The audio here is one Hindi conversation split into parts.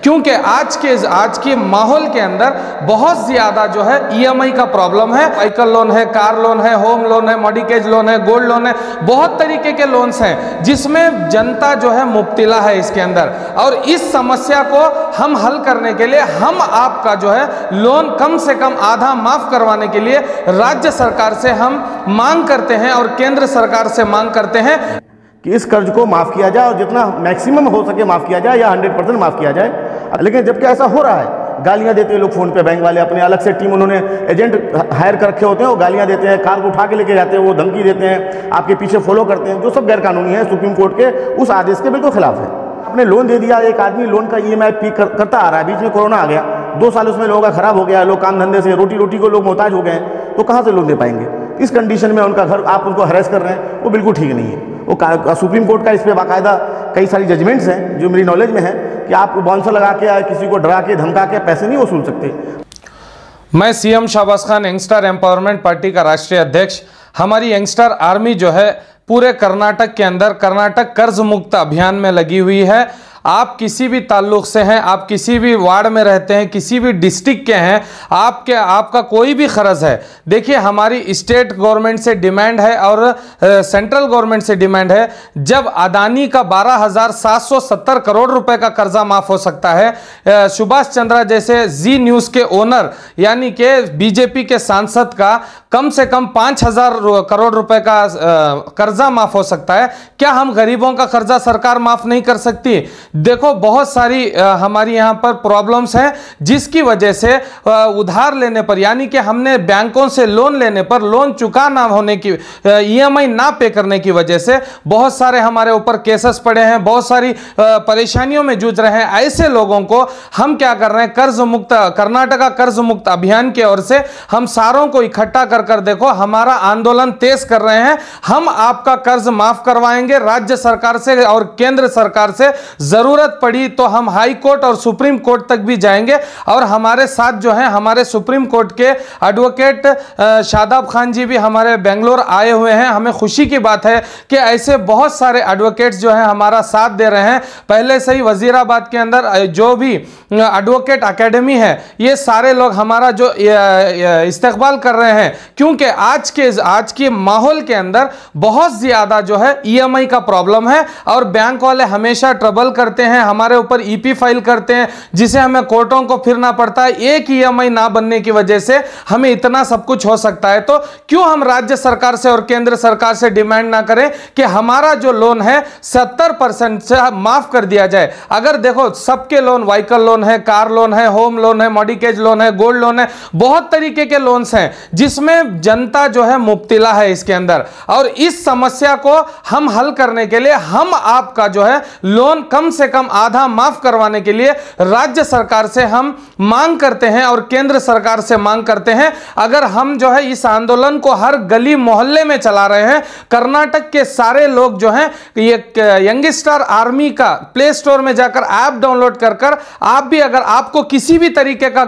क्योंकि आज के माहौल के अंदर बहुत ज़्यादा जो है ईएमआई का प्रॉब्लम है। व्हीकल लोन है, कार लोन है, होम लोन है, मॉर्गेज लोन है, गोल्ड लोन है, बहुत तरीके के लोन्स हैं जिसमें जनता जो है मुब्तला है इसके अंदर। और इस समस्या को हम हल करने के लिए हम आपका जो है लोन कम से कम आधा माफ करवाने के लिए राज्य सरकार से हम मांग करते हैं और केंद्र सरकार से मांग करते हैं कि इस कर्ज को माफ़ किया जाए और जितना मैक्सिमम हो सके माफ़ किया जाए या 100% माफ़ किया जाए। लेकिन जबकि ऐसा हो रहा है, गालियां देते हैं लोग फ़ोन पे, बैंक वाले अपने अलग से टीम उन्होंने एजेंट हायर कर रखे होते हैं, वो गालियां देते हैं, कार को उठा के लेके जाते हैं, वो धमकी देते हैं, आपके पीछे फॉलो करते हैं, जो सब गैरकानूनी है, सुप्रीम कोर्ट के उस आदेश के बिल्कुल खिलाफ है। आपने लोन दे दिया, एक आदमी लोन का EMI पे करता आ रहा है, बीच में कोरोना आ गया, 2 साल उसमें लोगों का खराब हो गया, लोग काम धंधे से रोटी को लोग मोहताज हो गए, तो कहाँ से लोन दे पाएंगे? इस कंडीशन में उनका घर आप उनको हरेस कर रहे हैं, वो बिल्कुल ठीक नहीं है। वो सुप्रीम कोर्ट का इस पर बाकायदा कई सारी जजमेंट्स हैं जो मेरी नॉलेज में है कि आप बाउंसर लगा के या किसी को डरा के धमका के पैसे नहीं वसूल सकते। मैं CM Shahbaz Khan, youngster empowerment party का राष्ट्रीय अध्यक्ष। हमारी यंगस्टर आर्मी जो है पूरे कर्नाटक के अंदर कर्नाटक कर्ज मुक्त अभियान में लगी हुई है। आप किसी भी ताल्लुक से हैं, आप किसी भी वार्ड में रहते हैं, किसी भी डिस्ट्रिक्ट के हैं, आपका कोई भी खर्च है, देखिए हमारी स्टेट गवर्नमेंट से डिमांड है और सेंट्रल गवर्नमेंट से डिमांड है, जब अदानी का 12,770 करोड़ रुपए का कर्जा माफ हो सकता है, सुभाष चंद्रा जैसे जी न्यूज़ के ओनर यानी कि बीजेपी के सांसद का कम से कम 5,000 करोड़ रुपए का कर्जा माफ हो सकता है, क्या हम गरीबों का कर्जा सरकार माफ नहीं कर सकती? देखो बहुत सारी हमारी यहाँ पर प्रॉब्लम्स हैं जिसकी वजह से उधार लेने पर यानी कि हमने बैंकों से लोन लेने पर लोन चुका ना होने की EMI ना पे करने की वजह से बहुत सारे हमारे ऊपर केसेस पड़े हैं, बहुत सारी परेशानियों में जूझ रहे हैं। ऐसे लोगों को हम क्या कर रहे हैं, कर्ज मुक्त कर्नाटका कर्ज मुक्त अभियान की ओर से हम सारों को इकट्ठा कर देखो हमारा आंदोलन तेज कर रहे हैं। हम आपका कर्ज माफ करवाएंगे राज्य सरकार से और केंद्र सरकार से, जरूरत पड़ी तो हम हाई कोर्ट और सुप्रीम कोर्ट तक भी जाएंगे। और हमारे साथ जो है हमारे सुप्रीम कोर्ट के एडवोकेट शादाब खान जी भी हमारे बेंगलोर आए हुए हैं। हमें खुशी की बात है कि ऐसे बहुत सारे एडवोकेट्स जो हैं हमारा साथ दे रहे हैं। पहले से ही वजीराबाद के अंदर जो भी एडवोकेट एकेडमी है, ये सारे लोग हमारा जो इस्तकबाल कर रहे हैं, क्योंकि आज के माहौल के अंदर बहुत ज्यादा जो है EMI का प्रॉब्लम है और बैंक वाले हमेशा ट्रबल करते हैं, हमारे ऊपर EP फाइल करते हैं जिसे हमें कोर्टों को फिरना पड़ता है। एक EMI ना बनने की वजह से हमें इतना सब कुछ हो सकता है। तो क्यों हम राज्य सरकार से और केंद्र सरकार से डिमांड ना करें कि हमारा जो लोन है 70% से माफ कर दिया जाए। अगर देखो सबके लोन, व्हीकल लोन है, कार लोन है, होम लोन है, मॉर्गेज लोन है, गोल्ड लोन है, बहुत तरीके के लोन्स हैं जिसमें जनता जो है मुब्तला है इसके अंदर। और इस समस्या को हम हल करने के लिए हम आपका जो है लोन कम से कम आधा माफ करवाने के लिए राज्य सरकार से हम मांग करते हैं और केंद्र सरकार से मांग करते हैं। अगर हम जो है इस आंदोलन को हर गली मोहल्ले में चला रहे हैं, कर्नाटक के सारे लोग जो हैं ये यंगस्टर आर्मी का प्ले स्टोर में जाकर ऐप डाउनलोड कर आप भी, अगर आपको किसी भी तरीके का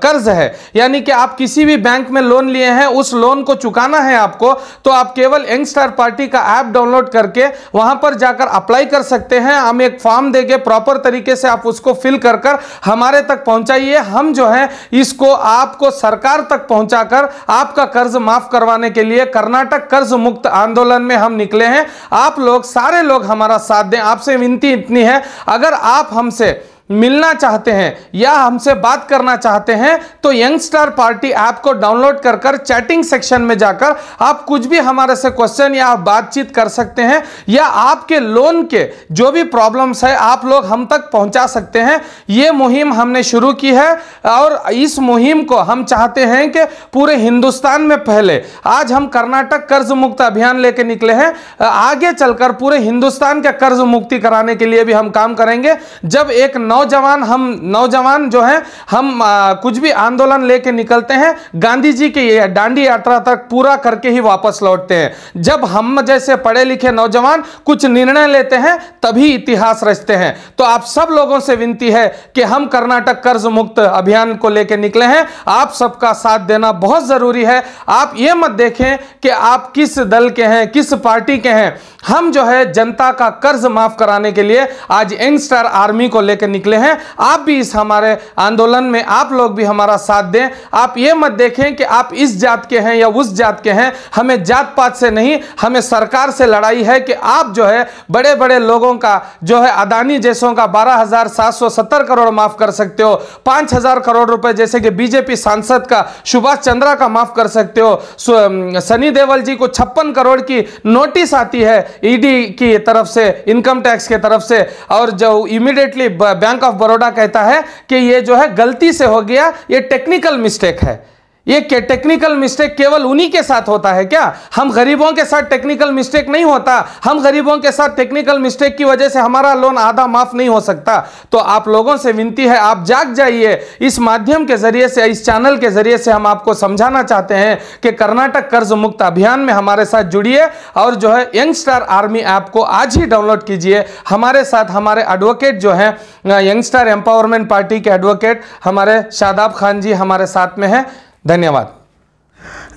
कर्ज है यानी कि आप किसी भी बैंक में लोन लिए हैं, उस लोन को चुकाना है आपको, तो आप केवल यंगस्टर पार्टी का ऐप डाउनलोड करके वहां पर जाकर अप्लाई कर सकते हैं। हम एक फॉर्म देंगे, प्रॉपर तरीके से आप उसको फिल कर हमारे तक पहुंचाइए। हम जो है इसको आपको सरकार तक पहुंचाकर आपका कर्ज माफ करवाने के लिए कर्नाटक कर्ज मुक्त आंदोलन में हम निकले हैं। आप लोग सारे लोग हमारा साथ दें। आपसे विनती इतनी है, अगर आप हमसे मिलना चाहते हैं या हमसे बात करना चाहते हैं तो यंगस्टर पार्टी ऐप को डाउनलोड कर चैटिंग सेक्शन में जाकर आप कुछ भी हमारे से क्वेश्चन या बातचीत कर सकते हैं, या आपके लोन के जो भी प्रॉब्लम्स है आप लोग हम तक पहुंचा सकते हैं। ये मुहिम हमने शुरू की है और इस मुहिम को हम चाहते हैं कि पूरे हिंदुस्तान में फैले। आज हम कर्नाटक कर्ज मुक्त अभियान लेके निकले हैं, आगे चलकर पूरे हिंदुस्तान के कर्ज मुक्ति कराने के लिए भी हम काम करेंगे। जब एक नौजवान जो है हम कुछ भी आंदोलन लेके निकलते हैं, गांधी जी की दांडी यात्रा तक पूरा करके ही वापस लौटते हैं। जब हम जैसे पढ़े लिखे नौजवान कुछ निर्णय लेते हैं तभी इतिहास रचते हैं। तो आप सब लोगों से विनती है कि हम कर्नाटक कर्ज मुक्त अभियान को लेकर निकले हैं, आप सबका साथ देना बहुत जरूरी है। आप ये मत देखें कि आप किस दल के हैं, किस पार्टी के हैं। हम जो है जनता का कर्ज माफ कराने के लिए आज यंगस्टर आर्मी को लेकर निकले हैं। आप भी इस हमारे आंदोलन में आप लोग भी हमारा साथ दें। आप ये मत देखें कि आप इस जात के हैं या उस जात के हैं, हमें जात पात से नहीं, हमें सरकार से लड़ाई है कि आप जो है बड़े बड़े लोगों का जो है अदानी जैसों का 12,770 करोड़ माफ कर सकते हो, 5,000 करोड़ रुपए जैसे कि बीजेपी सांसद का सुभाष चंद्रा का माफ कर सकते हो, सनी देओल जी को 56 करोड़ की नोटिस आती है ईडी की तरफ से, इनकम टैक्स की तरफ से, और जो इमीडिएटली बैंक ऑफ बड़ौदा कहता है कि ये जो है गलती से हो गया, ये टेक्निकल मिस्टेक है। ये टेक्निकल मिस्टेक केवल उन्हीं के साथ होता है क्या? हम गरीबों के साथ टेक्निकल मिस्टेक नहीं होता। हम गरीबों के साथ टेक्निकल मिस्टेक की वजह से हमारा लोन आधा माफ नहीं हो सकता। तो आप लोगों से विनती है, आप जाग जाइए। इस माध्यम के जरिए से, इस चैनल के जरिए से हम आपको समझाना चाहते हैं कि कर्नाटक कर्ज मुक्त अभियान में हमारे साथ जुड़िए और जो है यंगस्टार आर्मी ऐप को आज ही डाउनलोड कीजिए। हमारे साथ हमारे एडवोकेट जो हैं, यंगस्टार एम्पावरमेंट पार्टी के एडवोकेट हमारे शादाब खान जी हमारे साथ में हैं। धन्यवाद।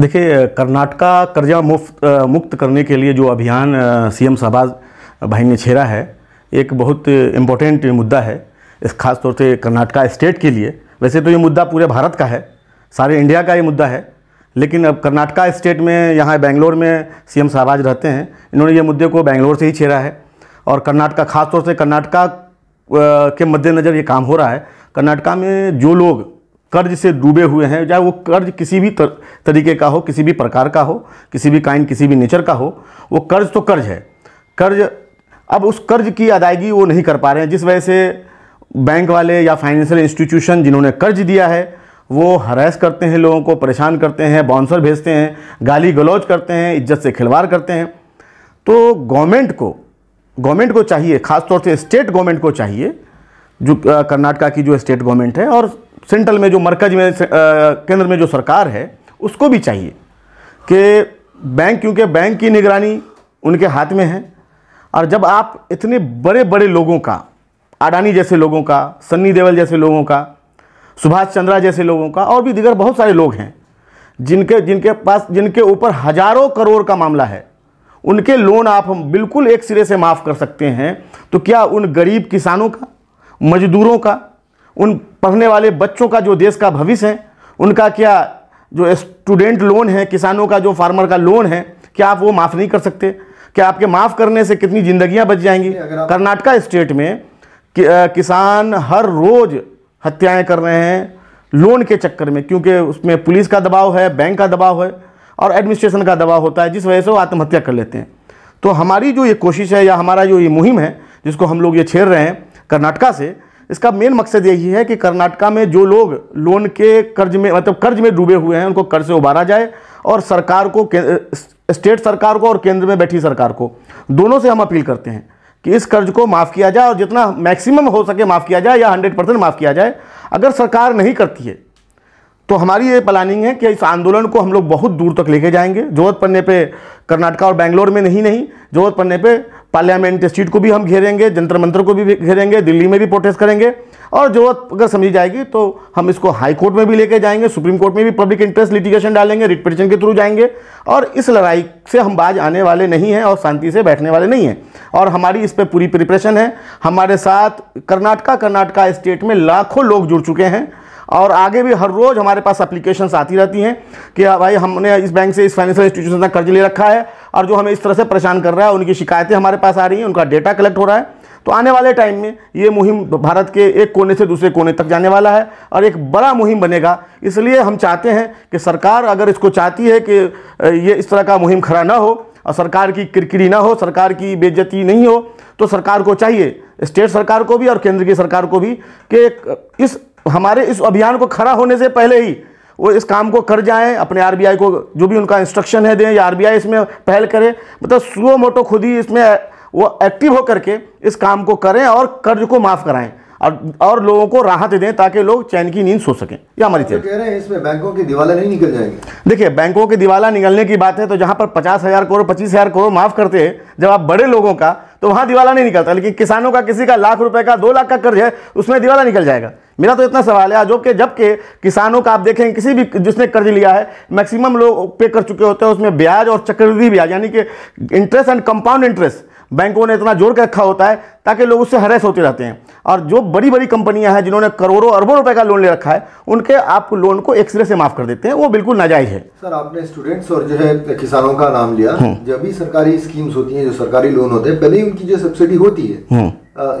देखिए, कर्नाटका कर्जा मुक्त करने के लिए जो अभियान सीएम शहबाज भाई ने छेड़ा है, एक बहुत इम्पोर्टेंट मुद्दा है, इस खास तौर से कर्नाटका स्टेट के लिए। वैसे तो ये मुद्दा पूरे भारत का है, सारे इंडिया का ये मुद्दा है, लेकिन अब कर्नाटका स्टेट में, यहाँ बेंगलोर में सीएम शहबाज रहते हैं, इन्होंने ये मुद्दे को बेंगलोर से ही छेड़ा है। और कर्नाटका, खास तौर से कर्नाटका के मद्देनज़र ये काम हो रहा है। कर्नाटका में जो लोग कर्ज से डूबे हुए हैं, चाहे वो कर्ज किसी भी तरीके का हो, किसी भी प्रकार का हो, किसी भी काइंड, किसी भी नेचर का हो, वो कर्ज तो कर्ज है। कर्ज, अब उस कर्ज की अदायगी वो नहीं कर पा रहे हैं, जिस वजह से बैंक वाले या फाइनेंशियल इंस्टीट्यूशन जिन्होंने कर्ज दिया है वो हरास करते हैं, लोगों को परेशान करते हैं, बाउंसर भेजते हैं, गाली गलौज करते हैं, इज्जत से खिलवाड़ करते हैं। तो गवर्नमेंट को चाहिए, खासतौर से स्टेट गवर्नमेंट को चाहिए, जो कर्नाटका की जो स्टेट गवर्नमेंट है और सेंट्रल में जो मरकज में केंद्र में जो सरकार है, उसको भी चाहिए कि बैंक, क्योंकि बैंक की निगरानी उनके हाथ में है। और जब आप इतने बड़े बड़े लोगों का, अडानी जैसे लोगों का, सन्नी देओल जैसे लोगों का, सुभाष चंद्रा जैसे लोगों का, और भी दीगर बहुत सारे लोग हैं जिनके ऊपर हजारों करोड़ का मामला है, उनके लोन आप हम बिल्कुल एक सिरे से माफ़ कर सकते हैं, तो क्या उन गरीब किसानों का, मजदूरों का, उन पढ़ने वाले बच्चों का जो देश का भविष्य है, उनका क्या जो स्टूडेंट लोन है, किसानों का जो फार्मर का लोन है, क्या आप वो माफ़ नहीं कर सकते? क्या आपके माफ़ करने से कितनी ज़िंदगियां बच जाएंगी? कर्नाटका स्टेट में किसान हर रोज़ हत्याएं कर रहे हैं लोन के चक्कर में, क्योंकि उसमें पुलिस का दबाव है, बैंक का दबाव है और एडमिनिस्ट्रेशन का दबाव होता है, जिस वजह से वो आत्महत्या कर लेते हैं। तो हमारी जो ये कोशिश है या हमारा जो ये मुहिम है, जिसको हम लोग ये छेड़ रहे हैं कर्नाटका से, इसका मेन मकसद यही है कि कर्नाटका में जो लोग लोन के कर्ज में, मतलब कर्ज में डूबे हुए हैं, उनको कर्ज से उबारा जाए और सरकार को, स्टेट सरकार को और केंद्र में बैठी सरकार को, दोनों से हम अपील करते हैं कि इस कर्ज को माफ़ किया जाए और जितना मैक्सिमम हो सके माफ़ किया जाए या 100% माफ़ किया जाए। अगर सरकार नहीं करती है तो हमारी ये प्लानिंग है कि इस आंदोलन को हम लोग बहुत दूर तक लेके जाएंगे। ज़रूरत पड़ने पे कर्नाटका और बेंगलोर में नहीं ज़रूरत पड़ने पे पार्लियामेंट स्ट्रीट को भी हम घेरेंगे, जंतर मंतर को भी घेरेंगे, दिल्ली में भी प्रोटेस्ट करेंगे, और ज़रूरत अगर समझी जाएगी तो हम इसको हाई कोर्ट में भी लेके जाएंगे, सुप्रीम कोर्ट में भी पब्लिक इंटरेस्ट लिटिगेशन डालेंगे, रिट पिटीशन के थ्रू जाएंगे। और इस लड़ाई से हम बाज आने वाले नहीं हैं और शांति से बैठने वाले नहीं हैं, और हमारी इस पर पूरी प्रिपरेशन है। हमारे साथ कर्नाटका स्टेट में लाखों लोग जुड़ चुके हैं और आगे भी हर रोज़ हमारे पास एप्लीकेशंस आती रहती हैं कि भाई हमने इस बैंक से, इस फाइनेंशियल इंस्टीट्यूशन से कर्ज ले रखा है और जो हमें इस तरह से परेशान कर रहा है, उनकी शिकायतें हमारे पास आ रही हैं, उनका डेटा कलेक्ट हो रहा है। तो आने वाले टाइम में ये मुहिम भारत के एक कोने से दूसरे कोने तक जाने वाला है और एक बड़ा मुहिम बनेगा। इसलिए हम चाहते हैं कि सरकार अगर इसको चाहती है कि ये इस तरह का मुहिम खड़ा ना हो और सरकार की किरकिरी ना हो, सरकार की बेइज्जती नहीं हो, तो सरकार को चाहिए, स्टेट सरकार को भी और केंद्र की सरकार को भी, कि हमारे इस अभियान को खड़ा होने से पहले ही वो इस काम को कर जाएं, अपने आरबीआई को जो भी उनका इंस्ट्रक्शन है दें या आरबीआई इसमें पहल करे, मतलब सुओ मोटो खुद ही इसमें वो एक्टिव होकर के इस काम को करें और कर्ज को माफ़ कराएं और लोगों को राहत दें ताकि लोग चैन की नींद सो सकें। ये हमारी कह रहे हैं इसमें बैंकों की दिवाला नहीं निकल जाएगी। देखिए, बैंकों की दिवाला निकलने की बात है तो जहां पर 50,000 करोड़ 25,000 करोड़ माफ़ करते हैं जब आप बड़े लोगों का, तो वहां दिवाला नहीं निकलता, लेकिन किसानों का किसी का लाख रुपए का 2 लाख का कर्ज है, उसमें दिवाला निकल जाएगा। मेरा तो इतना सवाल है, जबकि किसानों का आप देखें, किसी भी जिसने कर्ज लिया है मैक्सिमम लोग पे कर चुके होते हैं, उसमें ब्याज और चक्रवृद्धि ब्याज यानी कि इंटरेस्ट एंड कंपाउंड इंटरेस्ट बैंकों ने इतना जोड़ के रखा होता है ताकि लोग उससे हरेस होते रहते हैं। और जो बड़ी बड़ी कंपनियां हैं जिन्होंने करोड़ों अरबों रुपए का लोन ले रखा है, उनके आप लोन को एक सिरे से माफ़ कर देते हैं, वो बिल्कुल नाजायज़ है। सर, आपने स्टूडेंट्स और जो है किसानों का नाम लिया। जब भी सरकारी स्कीम्स होती हैं, जो सरकारी लोन होते हैं, पहले ही उनकी जो सब्सिडी होती है,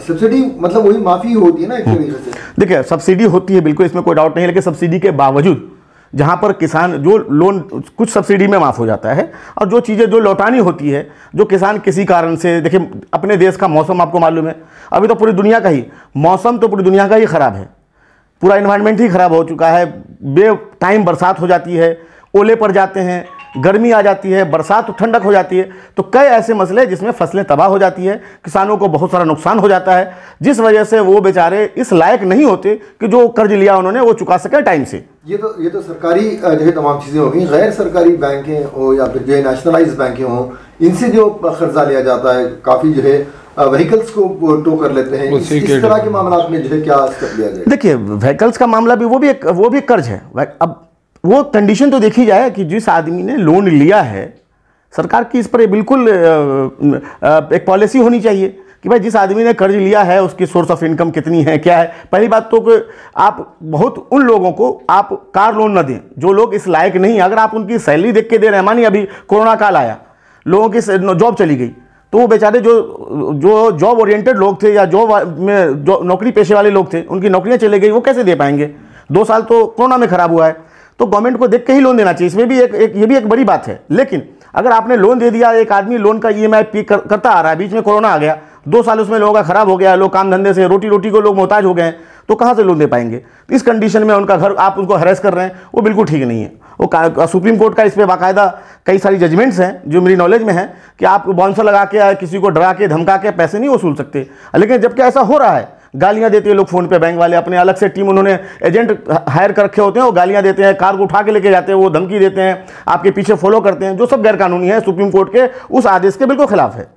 सब्सिडी मतलब वही माफ़ी होती है ना एक तरीके से। देखिए, सब्सिडी होती है बिल्कुल, इसमें कोई डाउट नहीं है, लेकिन सब्सिडी के बावजूद जहाँ पर किसान जो लोन कुछ सब्सिडी में माफ़ हो जाता है, और जो चीज़ें जो लौटानी होती है, जो किसान किसी कारण से, देखिए अपने देश का मौसम आपको मालूम है, अभी तो पूरी दुनिया का ही मौसम तो पूरी दुनिया का ही ख़राब है, पूरा इन्वायरमेंट ही ख़राब हो चुका है। बे टाइम बरसात हो जाती है, ओले पड़ जाते हैं, गर्मी आ जाती है, बरसात ठंडक हो जाती है, तो कई ऐसे मसले जिसमें फसलें तबाह हो जाती है, किसानों को बहुत सारा नुकसान हो जाता है, जिस वजह से वो बेचारे इस लायक नहीं होते कि जो कर्ज लिया उन्होंने वो चुका सके टाइम से। ये तो सरकारी जो है तमाम चीज़ें होगी। गैर सरकारी बैंकें हो या फिर जो है नेशनलाइज बैंकें हों, इनसे जो कर्जा लिया जाता है, काफ़ी जो है व्हीकल्स को टो कर लेते हैं, इस तरह के मामला में जो है क्या स्टेप लिया जाए? देखिए, व्हीकल्स का मामला भी वो भी कर्ज है। अब वो कंडीशन तो देखी जाए कि जिस आदमी ने लोन लिया है, सरकार की इस पर बिल्कुल एक पॉलिसी होनी चाहिए कि भाई जिस आदमी ने कर्ज लिया है उसकी सोर्स ऑफ इनकम कितनी है, क्या है। पहली बात तो कि आप बहुत उन लोगों को आप कार लोन न दें जो लोग इस लायक नहीं। अगर आप उनकी सैलरी देख के दे रहे हैं, मानिए अभी कोरोना काल आया, लोगों की जॉब चली गई, तो वो बेचारे जो जॉब ओरिएंटेड लोग थे या जॉब में जो नौकरी पेशे वाले लोग थे, उनकी नौकरियां चली गई, वो कैसे दे पाएंगे? 2 साल तो कोरोना में खराब हुआ है, तो गवर्नमेंट को देख के ही लोन देना चाहिए। इसमें भी ये भी एक बड़ी बात है। लेकिन अगर आपने लोन दे दिया, एक आदमी लोन का EMI पे करता आ रहा है, बीच में कोरोना आ गया, 2 साल उसमें लोगों का खराब हो गया, लोग काम धंधे से रोटी को लोग मोहताज हो गए हैं, तो कहाँ से लोन दे पाएंगे? तो इस कंडीशन में उनका घर आप उनको हरेस कर रहे हैं, वो बिल्कुल ठीक नहीं है। वो सुप्रीम कोर्ट का इस पर बाकायदा कई सारी जजमेंट्स हैं जो मेरी नॉलेज में है कि आप बाउंसर लगा के किसी को डरा के धमका के पैसे नहीं वसूल सकते। लेकिन जबकि ऐसा हो रहा है, गालियां देते हैं लोग फ़ोन पे, बैंक वाले अपने अलग से टीम उन्होंने एजेंट हायर कर रखे होते हैं, वो गालियां देते हैं, कार को उठा के लेके जाते हैं, वो धमकी देते हैं, आपके पीछे फॉलो करते हैं, जो सब गैरकानूनी है, सुप्रीम कोर्ट के उस आदेश के बिल्कुल खिलाफ है।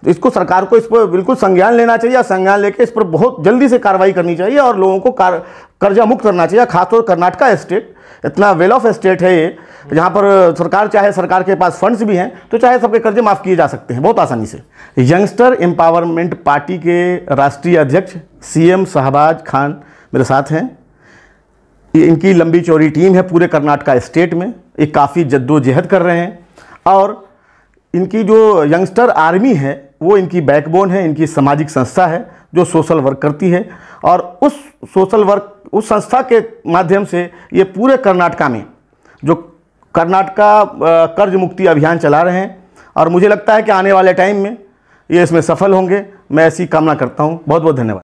तो इसको सरकार को इस पर बिल्कुल संज्ञान लेना चाहिए, संज्ञान लेकर इस पर बहुत जल्दी से कार्रवाई करनी चाहिए और लोगों को कर्जा मुक्त करना चाहिए। खासतौर कर्नाटका स्टेट इतना वेल ऑफ स्टेट है ये, जहाँ पर सरकार चाहे, सरकार के पास फंड्स भी हैं, तो चाहे सबके कर्जे माफ़ किए जा सकते हैं बहुत आसानी से। यंगस्टर एम्पावरमेंट पार्टी के राष्ट्रीय अध्यक्ष CM शहबाज खान मेरे साथ हैं। इनकी लंबी चौड़ी टीम है पूरे कर्नाटका स्टेट में, ये काफ़ी जद्दोजहद कर रहे हैं, और इनकी जो यंगस्टर आर्मी है वो इनकी बैकबोन है, इनकी सामाजिक संस्था है जो सोशल वर्क करती है, और उस सोशल वर्क, उस संस्था के माध्यम से ये पूरे कर्नाटका में जो कर्नाटका कर्ज मुक्ति अभियान चला रहे हैं, और मुझे लगता है कि आने वाले टाइम में ये इसमें सफल होंगे। मैं ऐसी कामना करता हूँ। बहुत बहुत धन्यवाद।